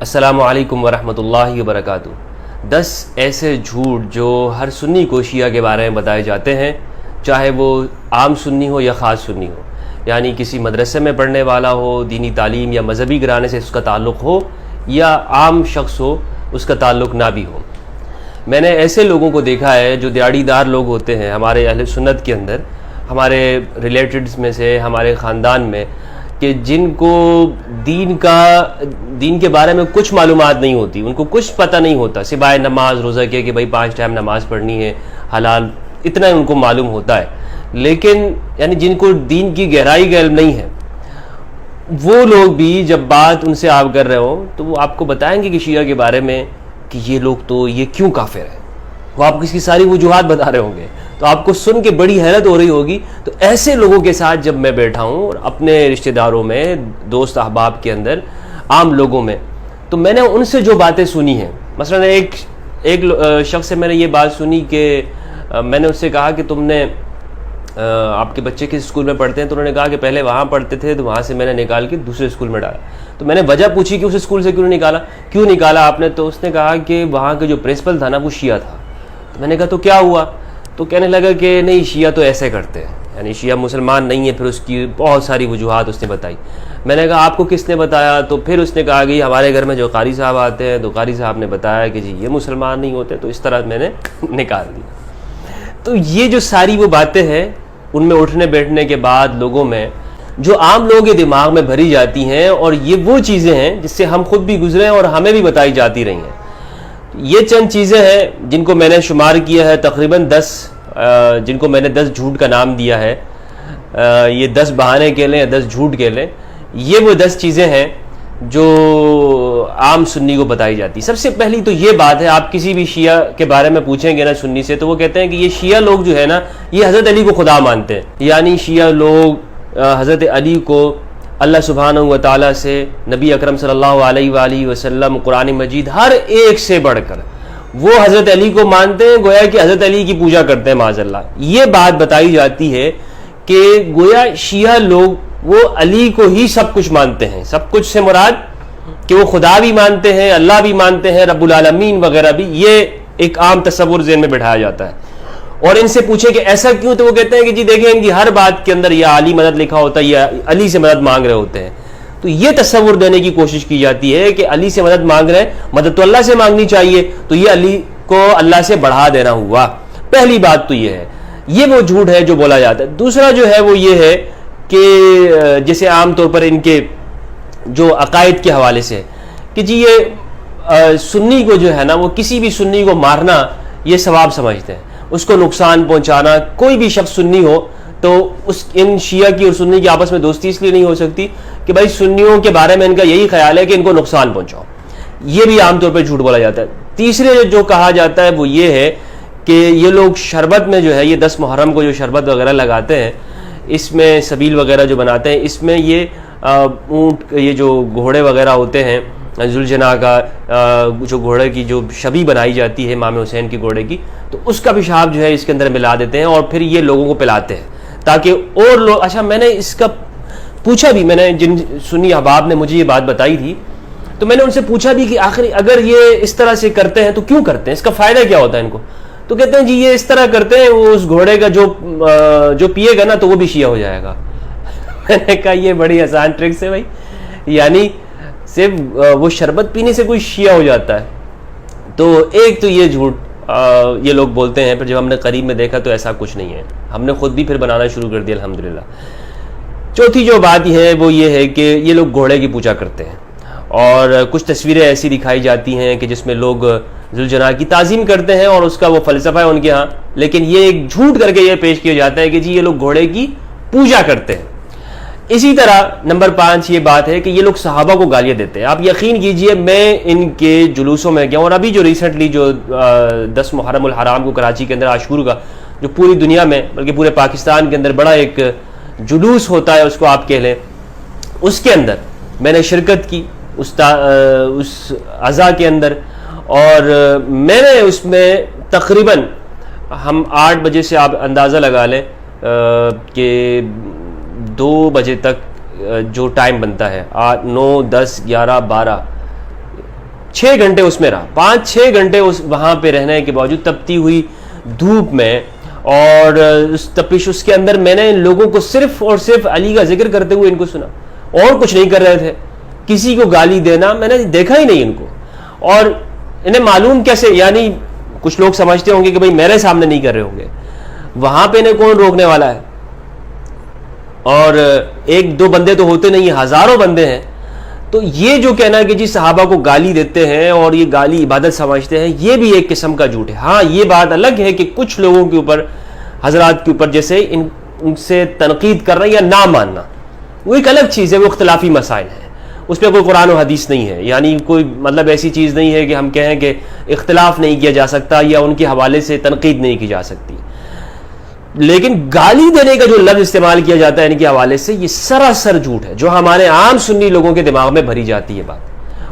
السلام علیکم ورحمۃ اللہ وبرکاتہ۔ 10 ایسے جھوٹ جو ہر سنی کو شیعہ کے بارے میں بتائے جاتے ہیں، چاہے وہ عام سنی ہو یا خاص سنی ہو، یعنی کسی مدرسے میں پڑھنے والا ہو، دینی تعلیم یا مذہبی گھرانے سے اس کا تعلق ہو، یا عام شخص ہو اس کا تعلق نہ بھی ہو۔ میں نے ایسے لوگوں کو دیکھا ہے جو دیاڑی دار لوگ ہوتے ہیں ہمارے اہل سنت کے اندر، ہمارے ریلیٹڈز میں سے، ہمارے خاندان میں، کہ جن کو دین کے بارے میں کچھ معلومات نہیں ہوتی، ان کو کچھ پتہ نہیں ہوتا سوائے نماز روزہ کے کہ بھائی 5 ٹائم نماز پڑھنی ہے، حلال، اتنا ان کو معلوم ہوتا ہے۔ لیکن یعنی جن کو دین کی گہرائی کا علم نہیں ہے، وہ لوگ بھی جب بات ان سے آپ کر رہے ہو تو وہ آپ کو بتائیں گے کہ شیعہ کے بارے میں کہ یہ لوگ تو یہ کیوں کافر ہیں، وہ آپ کو اس کی ساری وجوہات بتا رہے ہوں گے، تو آپ کو سن کے بڑی حیرت ہو رہی ہوگی۔ تو ایسے لوگوں کے ساتھ جب میں بیٹھا ہوں اور اپنے رشتہ داروں میں، دوست احباب کے اندر، عام لوگوں میں، تو میں نے ان سے جو باتیں سنی ہیں، مثلا ایک شخص سے میں نے یہ بات سنی کہ میں نے اس سے کہا کہ تم نے آپ کے بچے کس اسکول میں پڑھتے ہیں؟ تو انہوں نے کہا کہ پہلے وہاں پڑھتے تھے، تو وہاں سے میں نے نکال کے دوسرے اسکول میں ڈالا۔ تو میں نے وجہ پوچھی کہ اس اسکول سے کیوں نکالا آپ نے؟ تو اس نے کہا کہ وہاں کا جو پرنسپل تھا نا وہ شیعہ تھا۔ تو میں نے کہا تو کیا ہوا؟ تو کہنے لگا کہ نہیں، شیعہ تو ایسے کرتے ہیں، یعنی شیعہ مسلمان نہیں ہے۔ پھر اس کی بہت ساری وجوہات اس نے بتائی۔ میں نے کہا آپ کو کس نے بتایا؟ تو پھر اس نے کہا کہ ہمارے گھر میں جو قاری صاحب آتے ہیں تو قاری صاحب نے بتایا کہ جی یہ مسلمان نہیں ہوتے، تو اس طرح میں نے نکال دی۔ تو یہ جو ساری وہ باتیں ہیں، ان میں اٹھنے بیٹھنے کے بعد لوگوں میں جو عام لوگوں کے دماغ میں بھری جاتی ہیں، اور یہ وہ چیزیں ہیں جس سے ہم خود بھی گزرے ہیں اور ہمیں بھی بتائی جاتی رہی ہیں۔ یہ چند چیزیں ہیں جن کو میں نے شمار کیا ہے، تقریباً 10، جن کو میں نے 10 جھوٹ کا نام دیا ہے۔ یہ 10 بہانے کے لیں یا 10 جھوٹ کے لیں، یہ وہ 10 چیزیں ہیں جو عام سنی کو بتائی جاتی۔ سب سے پہلی تو یہ بات ہے، آپ کسی بھی شیعہ کے بارے میں پوچھیں گے نا سنی سے، تو وہ کہتے ہیں کہ یہ شیعہ لوگ جو ہے نا، یہ حضرت علی کو خدا مانتے ہیں، یعنی شیعہ لوگ حضرت علی کو اللہ سبحانہ و تعالیٰ سے، نبی اکرم صلی اللہ علیہ وآلہ وسلم، قرآن مجید، ہر ایک سے بڑھ کر وہ حضرت علی کو مانتے ہیں، گویا کہ حضرت علی کی پوجا کرتے ہیں معاذ اللہ۔ یہ بات بتائی جاتی ہے کہ گویا شیعہ لوگ وہ علی کو ہی سب کچھ مانتے ہیں۔ سب کچھ سے مراد کہ وہ خدا بھی مانتے ہیں، اللہ بھی مانتے ہیں، رب العالمین وغیرہ بھی۔ یہ ایک عام تصور ذہن میں بٹھایا جاتا ہے۔ اور ان سے پوچھیں کہ ایسا کیوں؟ تو وہ کہتے ہیں کہ جی دیکھیں، ان کی ہر بات کے اندر یا علی مدد لکھا ہوتا ہے یا علی سے مدد مانگ رہے ہوتے ہیں۔ تو یہ تصور دینے کی کوشش کی جاتی ہے کہ علی سے مدد مانگ رہے ہیں، مدد تو اللہ سے مانگنی چاہیے، تو یہ علی کو اللہ سے بڑھا دینا ہوا۔ پہلی بات تو یہ ہے، یہ وہ جھوٹ ہے جو بولا جاتا ہے۔ دوسرا جو ہے وہ یہ ہے کہ جیسے عام طور پر ان کے جو عقائد کے حوالے سے کہ جی یہ سنی کو جو ہے نا، وہ کسی بھی سنی کو مارنا یہ ثواب سمجھتے ہیں، اس کو نقصان پہنچانا۔ کوئی بھی شخص سنی ہو تو ان شیعہ کی اور سنی کی آپس میں دوستی اس لیے نہیں ہو سکتی کہ بھائی سنیوں کے بارے میں ان کا یہی خیال ہے کہ ان کو نقصان پہنچاؤ۔ یہ بھی عام طور پہ جھوٹ بولا جاتا ہے۔ تیسرے جو کہا جاتا ہے وہ یہ ہے کہ یہ لوگ شربت میں جو ہے، یہ 10 محرم کو جو شربت وغیرہ لگاتے ہیں، اس میں سبیل وغیرہ جو بناتے ہیں، اس میں یہ اونٹ، یہ جو گھوڑے وغیرہ ہوتے ہیں، ذوالجناح کا جو گھوڑے کی جو شبیہ بنائی جاتی ہے امام حسین کی گھوڑے کی، تو اس کا پیشاب جو ہے اس کے اندر ملا دیتے ہیں اور پھر یہ لوگوں کو پلاتے ہیں تاکہ اور لوگ۔ اچھا، میں نے اس کا پوچھا بھی، میں نے جن سنی احباب نے مجھے یہ بات بتائی تھی، تو میں نے ان سے پوچھا بھی کہ آخر اگر یہ اس طرح سے کرتے ہیں تو کیوں کرتے ہیں، اس کا فائدہ کیا ہوتا ہے ان کو؟ تو کہتے ہیں جی یہ اس طرح کرتے ہیں، وہ اس گھوڑے کا جو پیے گا نا تو وہ بھی شیعہ ہو جائے گا۔ میں نے کہا یہ بڑی آسان ٹرکس ہے بھائی، یعنی صرف وہ شربت پینے سے کوئی شیعہ ہو جاتا ہے؟ تو ایک تو یہ جھوٹ یہ لوگ بولتے ہیں، پھر جب ہم نے قریب میں دیکھا تو ایسا کچھ نہیں ہے، ہم نے خود بھی پھر بنانا شروع کر دیا الحمدللہ۔ چوتھی جو بات ہے وہ یہ ہے کہ یہ لوگ گھوڑے کی پوجا کرتے ہیں، اور کچھ تصویریں ایسی دکھائی جاتی ہیں کہ جس میں لوگ ذوالجناح کی تعظیم کرتے ہیں اور اس کا وہ فلسفہ ہے ان کے ہاں، لیکن یہ ایک جھوٹ کر کے یہ پیش کیا جاتا ہے کہ جی یہ لوگ گھوڑے کی پوجا کرتے ہیں۔ اسی طرح نمبر 5 یہ بات ہے کہ یہ لوگ صحابہ کو گالیاں دیتے ہیں۔ آپ یقین کیجئے، میں ان کے جلوسوں میں گیا، اور ابھی جو ریسنٹلی جو 10 محرم الحرام کو کراچی کے اندر عاشور کا جو پوری دنیا میں بلکہ پورے پاکستان کے اندر بڑا ایک جلوس ہوتا ہے، اس کو آپ کہہ لیں، اس کے اندر میں نے شرکت کی اس عزا کے اندر، اور میں نے اس میں تقریباً ہم 8 بجے سے آپ اندازہ لگا لیں کہ 2 بجے تک جو ٹائم بنتا ہے، 8 9 10 11 12 6 گھنٹے اس میں رہا، 5-6 گھنٹے اس وہاں پہ رہنے کے باوجود تپتی ہوئی دھوپ میں اور اس تپش اس کے اندر میں نے ان لوگوں کو صرف اور صرف علی کا ذکر کرتے ہوئے ان کو سنا، اور کچھ نہیں کر رہے تھے. کسی کو گالی دینا میں نے دیکھا ہی نہیں ان کو. اور انہیں معلوم کیسے، یعنی کچھ لوگ سمجھتے ہوں گے کہ بھئی میرے سامنے نہیں کر رہے ہوں گے، وہاں پہ انہیں کون روکنے والا ہے؟ اور 1-2 بندے تو ہوتے نہیں، ہزاروں بندے ہیں. تو یہ جو کہنا ہے کہ جی صحابہ کو گالی دیتے ہیں اور یہ گالی عبادت سمجھتے ہیں، یہ بھی ایک قسم کا جھوٹ ہے. ہاں یہ بات الگ ہے کہ کچھ لوگوں کے اوپر، حضرات کے اوپر جیسے ان سے تنقید کرنا یا نہ ماننا، وہ ایک الگ چیز ہے، وہ اختلافی مسائل ہیں، اس پہ کوئی قرآن و حدیث نہیں ہے. یعنی کوئی مطلب ایسی چیز نہیں ہے کہ ہم کہیں کہ اختلاف نہیں کیا جا سکتا یا ان کے حوالے سے تنقید نہیں کی جا سکتی. لیکن گالی دینے کا جو لفظ استعمال کیا جاتا ہے ان کے حوالے سے، یہ سراسر جھوٹ ہے جو ہمارے عام سنی لوگوں کے دماغ میں بھری جاتی ہے بات.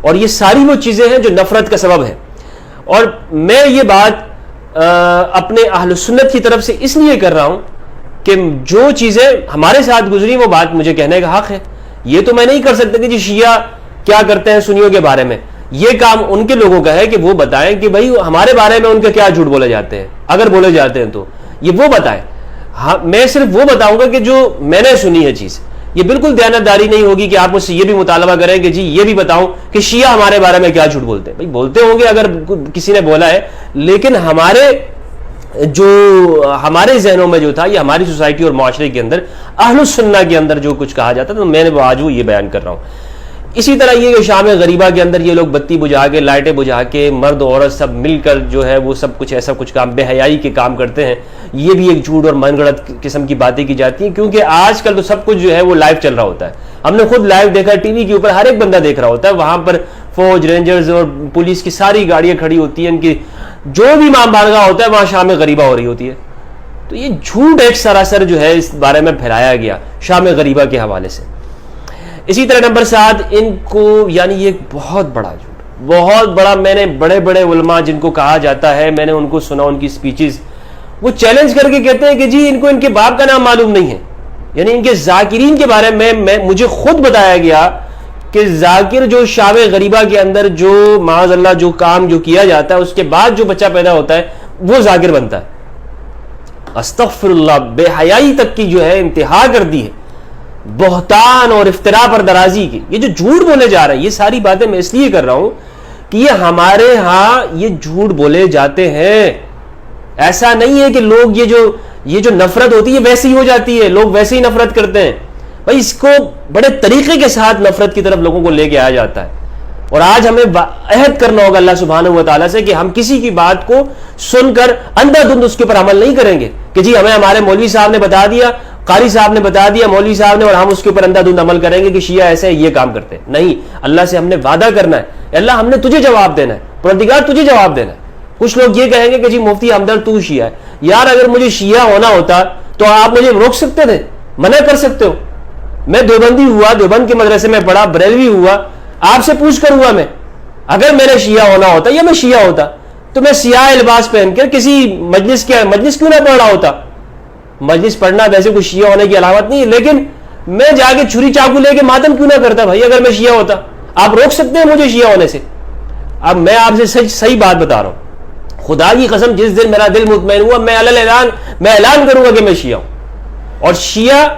اور یہ ساری وہ چیزیں ہیں جو نفرت کا سبب ہے. اور میں یہ بات اپنے اہل سنت کی طرف سے اس لیے کر رہا ہوں کہ جو چیزیں ہمارے ساتھ گزری وہ بات مجھے کہنے کا حق ہے. یہ تو میں نہیں کر سکتا کہ جی شیعہ کیا کرتے ہیں سنیوں کے بارے میں. یہ کام ان کے لوگوں کا ہے کہ وہ بتائیں کہ بھائی ہمارے بارے میں ان کے کیا جھوٹ بولے جاتے ہیں، اگر بولے جاتے ہیں تو یہ وہ بتائیں. ہاں میں صرف وہ بتاؤں گا کہ جو میں نے سنی ہے چیز. یہ بالکل دیانتداری نہیں ہوگی کہ آپ مجھ سے یہ بھی مطالبہ کریں کہ جی یہ بھی بتاؤں کہ شیعہ ہمارے بارے میں کیا جھوٹ بولتے ہیں. بھائی بولتے ہوں گے اگر کسی نے بولا ہے، لیکن ہمارے ذہنوں میں جو تھا، یہ ہماری سوسائٹی اور معاشرے کے اندر اہل السنہ کے اندر جو کچھ کہا جاتا ہے، تو میں نے آج وہ یہ بیان کر رہا ہوں. اسی طرح یہ کہ شام غریبہ کے اندر یہ لوگ بتی بجھا کے، لائٹیں بجھا کے، مرد عورت سب مل کر جو ہے وہ سب کچھ ایسا کچھ کام بے حیائی کے کام کرتے ہیں. یہ بھی ایک جھوٹ اور من گھڑت قسم کی باتیں کی جاتی ہیں، کیونکہ آج کل تو سب کچھ جو ہے وہ لائیو چل رہا ہوتا ہے. ہم نے خود لائیو دیکھا، ٹی وی کے اوپر ہر ایک بندہ دیکھ رہا ہوتا ہے، وہاں پر فوج، رینجرز اور پولیس کی ساری گاڑیاں کھڑی ہوتی ہیں، ان کی جو بھی امام بارگاہ ہوتا ہے وہاں شام غریبہ ہو رہی ہوتی ہے. تو یہ جھوٹ ایک سراسر جو ہے اس بارے میں پھیلایا گیا شام غریبہ کے حوالے سے. اسی طرح نمبر 7 ان کو، یعنی یہ ایک بہت بڑا جھوٹ، بہت بڑا. میں نے بڑے بڑے علماء جن کو کہا جاتا ہے، میں نے ان کو سنا، ان کی سپیچز، وہ چیلنج کر کے کہتے ہیں کہ جی ان کو ان کے باپ کا نام معلوم نہیں ہے. یعنی ان کے ذاکرین کے بارے میں مجھے خود بتایا گیا کہ ذاکر جو شام غریبہ کے اندر جو معاذ اللہ جو کام جو کیا جاتا ہے، اس کے بعد جو بچہ پیدا ہوتا ہے وہ ذاکر بنتا ہے. استغفر اللہ، بے حیائی تک کی جو ہے انتہا کر دی ہے، بہتان اور افتراء پر درازی کی. یہ جو جھوٹ بولے جا رہے ہیں، یہ ساری باتیں میں اس لیے کر رہا ہوں کہ یہ ہمارے ہاں یہ جھوٹ بولے جاتے ہیں. ایسا نہیں ہے کہ لوگ یہ جو نفرت ہوتی ہے ویسی ہو جاتی ہے، لوگ ویسے ہی نفرت کرتے ہیں. بھائی اس کو بڑے طریقے کے ساتھ نفرت کی طرف لوگوں کو لے کے آیا جاتا ہے. اور آج ہمیں عہد کرنا ہوگا اللہ سبحانہ و تعالیٰ سے کہ ہم کسی کی بات کو سن کر اندھا دھند اس کے اوپر عمل نہیں کریں گے کہ جی ہمیں ہمارے مولوی صاحب نے بتا دیا، قاری صاحب نے بتا دیا، مولوی صاحب نے، اور ہم اس کے اوپر اندھا دھند عمل کریں گے کہ شیعہ ایسے یہ کام کرتے ہیں. نہیں، اللہ سے ہم نے وعدہ کرنا ہے، اللہ ہم نے تجھے جواب دینا ہے، پروردگار تجھے جواب دینا ہے. کچھ لوگ یہ کہیں گے کہ جی مفتی ہمدرد تو شیعہ ہے. یار اگر مجھے شیعہ ہونا ہوتا تو آپ مجھے روک سکتے تھے، منع کر سکتے ہو. میں دیوبندی ہوا، دیوبند کے مدرسے میں پڑھا، بریلوی ہوا، آپ سے پوچھ کر ہوا. میں اگر میرے شیعہ ہونا ہوتا یا میں شیعہ ہوتا تو میں سیاہ لباس پہن کر کسی مجلس کیوں نہ پڑھ رہا ہوتا. مجلس پڑھنا ویسے کوئی شیعہ ہونے کی علامت نہیں ہے، لیکن میں جا کے چھری چاقو لے کے ماتم کیوں نہ کرتا بھائی اگر میں شیعہ ہوتا. آپ روک سکتے ہیں مجھے شیعہ ہونے سے؟ اب میں آپ سے صحیح بات بتا رہا ہوں، خدا کی قسم جس دن میرا دل مطمئن ہوا میں اعلان کروں گا کہ میں شیعہ ہوں. اور شیعہ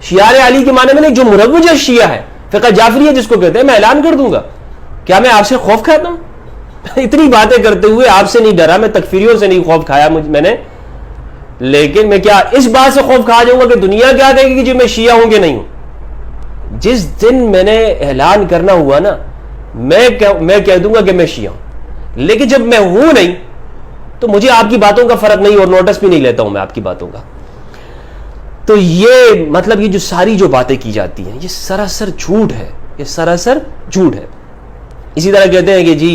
شیعہ علی کے معنی میں نہیں، جو مروج شیعہ ہے، فقہ جعفریہ جس کو کہتے ہیں، میں اعلان کر دوں گا. کیا میں آپ سے خوف کھاتا ہوں؟ اتنی باتیں کرتے ہوئے آپ سے نہیں ڈرا، میں تکفیریوں سے نہیں خوف کھایا میں نے، لیکن میں کیا اس بات سے خوف کھا جاؤں گا کہ دنیا کیا کہے گی کہ جی میں شیعہ ہوں کہ نہیں ہوں؟ جس دن میں نے اعلان کرنا ہوا نا، میں کہہ دوں گا کہ میں شیعہ ہوں. لیکن جب میں ہوں نہیں تو مجھے آپ کی باتوں کا فرق نہیں، اور نوٹس بھی نہیں لیتا ہوں میں آپ کی باتوں کا. تو یہ مطلب یہ جو ساری جو باتیں کی جاتی ہیں یہ سراسر جھوٹ ہے، یہ سراسر جھوٹ ہے. اسی طرح کہتے ہیں کہ جی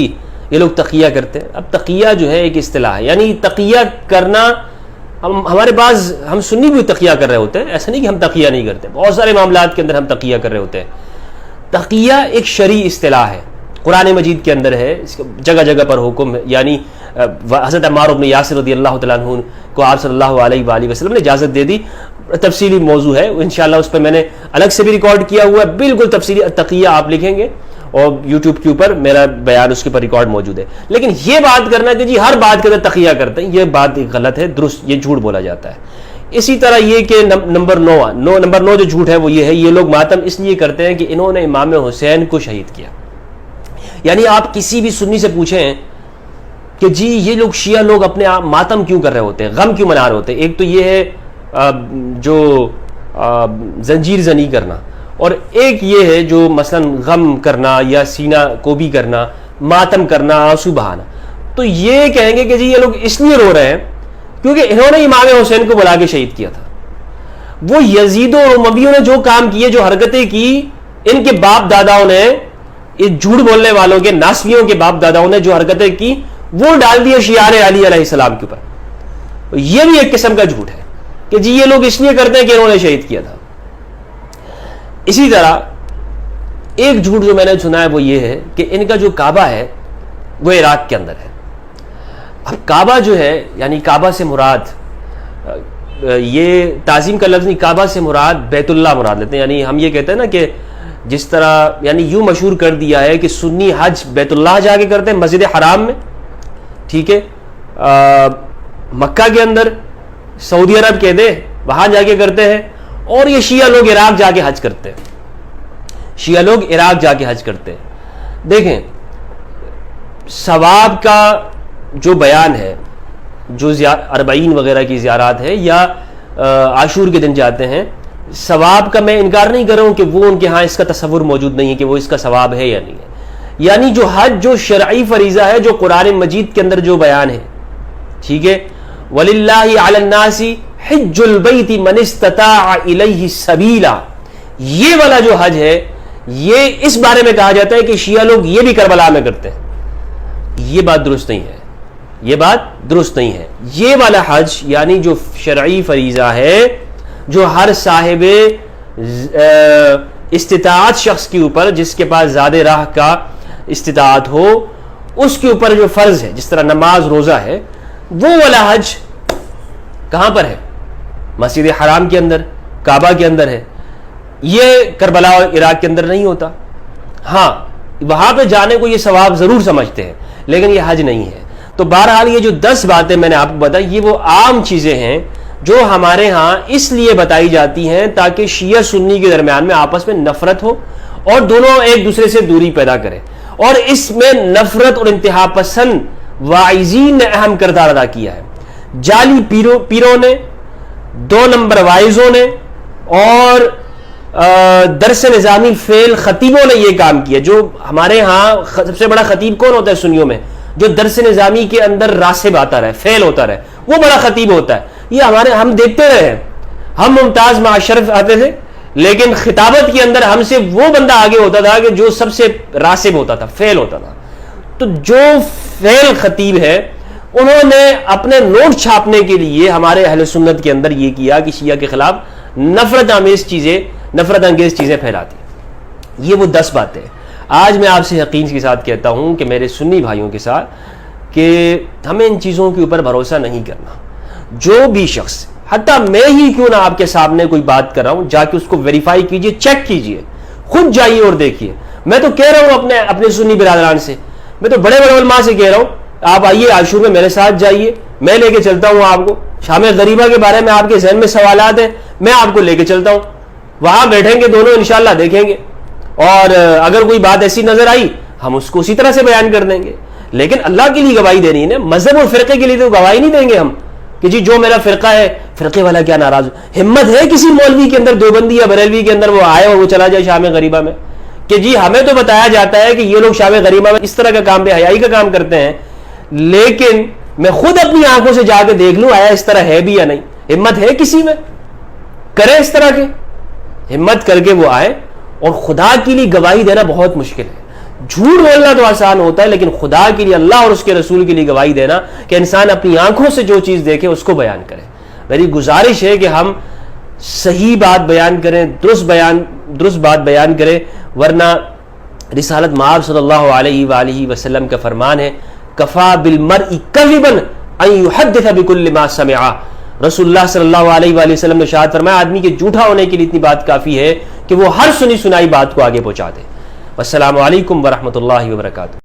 یہ لوگ تقیہ کرتے ہیں. اب تقیہ جو ہے ایک اصطلاح ہے، یعنی تقیہ کرنا، ہمارے پاس ہم سنی بھی تقیہ کر رہے ہوتے ہیں، ایسا نہیں کہ ہم تقیہ نہیں کرتے، بہت سارے معاملات کے اندر ہم تقیہ کر رہے ہوتے ہیں. تقیہ ایک شرعی اصطلاح ہے، قرآن مجید کے اندر ہے، اس جگہ جگہ پر حکم ہے. یعنی حضرت عمار بن یاسر رضی اللہ تعالیٰ عنہ کو آپ صلی اللہ علیہ وآلہ وسلم نے اجازت دے دی. تفصیلی موضوع ہے انشاءاللہ، اس پہ میں نے الگ سے بھی ریکارڈ کیا ہوا ہے، بالکل تفصیلی تقیہ آپ لکھیں گے اور یوٹیوب کے اوپر میرا بیان اس کے اوپر ریکارڈ موجود ہے. لیکن یہ بات کرنا کہ جی ہر بات کے اندر تقیہ کرتے ہیں, یہ بات غلط ہے, درست, یہ جھوٹ بولا جاتا ہے. اسی طرح یہ کہ نمبر 9 جو جھوٹ ہے وہ یہ ہے, یہ لوگ ماتم اس لیے کرتے ہیں کہ انہوں نے امام حسین کو شہید کیا. یعنی آپ کسی بھی سنی سے پوچھیں کہ جی یہ لوگ شیعہ لوگ اپنے آپ ماتم کیوں کر رہے ہوتے ہیں, غم کیوں منا رہے ہوتے ہیں. ایک تو یہ ہے جو زنجیر زنی کرنا, اور ایک یہ ہے جو مثلا غم کرنا یا سینہ کوبی کرنا, ماتم کرنا, آنسو بہانا. تو یہ کہیں گے کہ جی یہ لوگ اس لیے رو رہے ہیں کیونکہ انہوں نے امام حسین کو بلا کے شہید کیا تھا. وہ یزید و امویوں نے جو کام کیے, جو حرکتیں کی, ان کے باپ داداؤں نے, اس جھوٹ بولنے والوں کے, ناسبیوں کے باپ داداؤں نے جو حرکتیں کی وہ ڈال دیے شعار علی علیہ السلام کے اوپر. یہ بھی ایک قسم کا جھوٹ ہے کہ جی یہ لوگ اس لیے کرتے ہیں کہ انہوں نے شہید کیا تھا. اسی طرح ایک جھوٹ جو میں نے سنا ہے وہ یہ ہے کہ ان کا جو کعبہ ہے وہ عراق کے اندر ہے. اب کعبہ جو ہے, یعنی کعبہ سے مراد, یہ تعظیم کا لفظ نہیں, کعبہ سے مراد بیت اللہ مراد لیتے ہیں. یعنی ہم یہ کہتے ہیں نا کہ جس طرح, یعنی یوں مشہور کر دیا ہے کہ سنی حج بیت اللہ جا کے کرتے ہیں مسجد حرام میں, ٹھیک ہے, مکہ کے اندر, سعودی عرب کے دے وہاں جا کے کرتے ہیں, اور یہ شیعہ لوگ عراق جا کے حج کرتے ہیں. شیعہ لوگ عراق جا کے حج کرتے ہیں. دیکھیں ثواب کا جو بیان ہے, جو اربعین وغیرہ کی زیارات ہے یا عاشور کے دن جاتے ہیں, ثواب کا میں انکار نہیں کر رہا ہوں کہ وہ ان کے ہاں اس کا تصور موجود نہیں ہے کہ وہ اس کا ثواب ہے یا نہیں ہے. یعنی جو حج جو شرعی فریضہ ہے, جو قرآن مجید کے اندر جو بیان ہے, ٹھیک ہے, وَلِلَّهِ عَلَى النَّاسِ حِجُّ الْبَيْتِ مَنِ اسْتَطَاعَ إِلَيْهِ سَبِيلًا, یہ والا جو حج ہے یہ اس بارے میں کہا جاتا ہے کہ شیعہ لوگ یہ بھی کربلا میں کرتے ہیں. یہ بات درست نہیں ہے, یہ بات درست نہیں ہے. یہ والا حج یعنی جو شرعی فریضہ ہے, جو ہر صاحب استطاعت شخص کے اوپر, جس کے پاس زیادہ راہ کا استطاعت ہو, اس کے اوپر جو فرض ہے, جس طرح نماز روزہ ہے, وہ والا حج کہاں پر ہے؟ مسجد حرام کے اندر, کعبہ کے اندر ہے. یہ کربلا اور عراق کے اندر نہیں ہوتا. ہاں وہاں پہ جانے کو یہ ثواب ضرور سمجھتے ہیں, لیکن یہ حج نہیں ہے. تو بہرحال یہ جو 10 باتیں میں نے آپ کو بتائی, یہ وہ عام چیزیں ہیں جو ہمارے ہاں اس لیے بتائی جاتی ہیں تاکہ شیعہ سنی کے درمیان میں آپس میں نفرت ہو اور دونوں ایک دوسرے سے دوری پیدا کریں. اور اس میں نفرت اور انتہا پسند واعظین نے اہم کردار ادا کیا ہے. جعلی پیروں نے, 2 نمبر وائزوں نے, اور درس نظامی فیل خطیبوں نے یہ کام کیا. جو ہمارے ہاں سب سے بڑا خطیب کون ہوتا ہے سنیوں میں؟ جو درس نظامی کے اندر راسب آتا رہے, فیل ہوتا رہے, وہ بڑا خطیب ہوتا ہے. یہ ہمارے, ہم دیکھتے رہے ہیں, ہم ممتاز معاشرف آتے تھے, لیکن خطابت کے اندر ہم سے وہ بندہ آگے ہوتا تھا کہ جو سب سے راسب ہوتا تھا, فیل ہوتا تھا. تو جو فیل خطیب ہے انہوں نے اپنے نوٹ چھاپنے کے لیے ہمارے اہل سنت کے اندر یہ کیا کہ شیعہ کے خلاف نفرت انگیز چیزیں پھیلاتی. یہ وہ 10 باتیں آج میں آپ سے یقین کے ساتھ کہتا ہوں کہ میرے سنی بھائیوں کے ساتھ, کہ ہمیں ان چیزوں کے اوپر بھروسہ نہیں کرنا. جو بھی شخص, حتیٰ میں ہی کیوں نہ آپ کے سامنے کوئی بات کر رہا ہوں, جا کے اس کو ویریفائی کیجئے, چیک کیجئے, خود جائیے اور دیکھیے. میں تو کہہ رہا ہوں اپنے سنی برادران سے, میں تو بڑے بڑے علماء سے کہہ رہا ہوں, آپ آئیے عاشور میں میرے ساتھ جائیے, میں لے کے چلتا ہوں آپ کو. شام غریبہ کے بارے میں آپ کے ذہن میں سوالات ہیں, میں آپ کو لے کے چلتا ہوں, وہاں بیٹھیں گے دونوں, انشاءاللہ دیکھیں گے, اور اگر کوئی بات ایسی نظر آئی ہم اس کو اسی طرح سے بیان کر دیں گے. لیکن اللہ کے لیے گواہی دینی ہے, مذہب اور فرقے کے لیے تو گواہی نہیں دیں گے ہم کہ جی جو میرا فرقہ ہے, فرقے والا کیا ناراض ہو. ہمت ہے کسی مولوی کے اندر, دیوبندی یا بریلوی کے اندر, وہ آئے اور وہ چلا جائے شام غریبہ میں, کہ جی ہمیں تو بتایا جاتا ہے کہ یہ لوگ شام غریبہ میں اس طرح کا کام, بے حیائی کا کام کرتے ہیں, لیکن میں خود اپنی آنکھوں سے جا کے دیکھ لوں آیا اس طرح ہے بھی یا نہیں. ہمت ہے کسی میں, کرے اس طرح کے, ہمت کر کے وہ آئے. اور خدا کے لیے گواہی دینا بہت مشکل ہے. جھوٹ بولنا تو آسان ہوتا ہے, لیکن خدا کے لیے, اللہ اور اس کے رسول کے لیے گواہی دینا کہ انسان اپنی آنکھوں سے جو چیز دیکھے اس کو بیان کرے. میری گزارش ہے کہ ہم صحیح بات بیان کریں, درست بات بیان کریں, ورنہ رسالت مآب صلی اللہ علیہ وآلہ وسلم کا فرمان ہے, کفا بالمرء کذبا ان یحدث بکل ما سمع. رسول اللہ صلی اللہ علیہ وآلہ وسلم نے ارشاد فرمایا, آدمی کے جھوٹا ہونے کے لیے اتنی بات کافی ہے کہ وہ ہر سنی سنائی بات کو آگے پہنچا دے. والسلام علیکم ورحمۃ اللہ وبرکاتہ.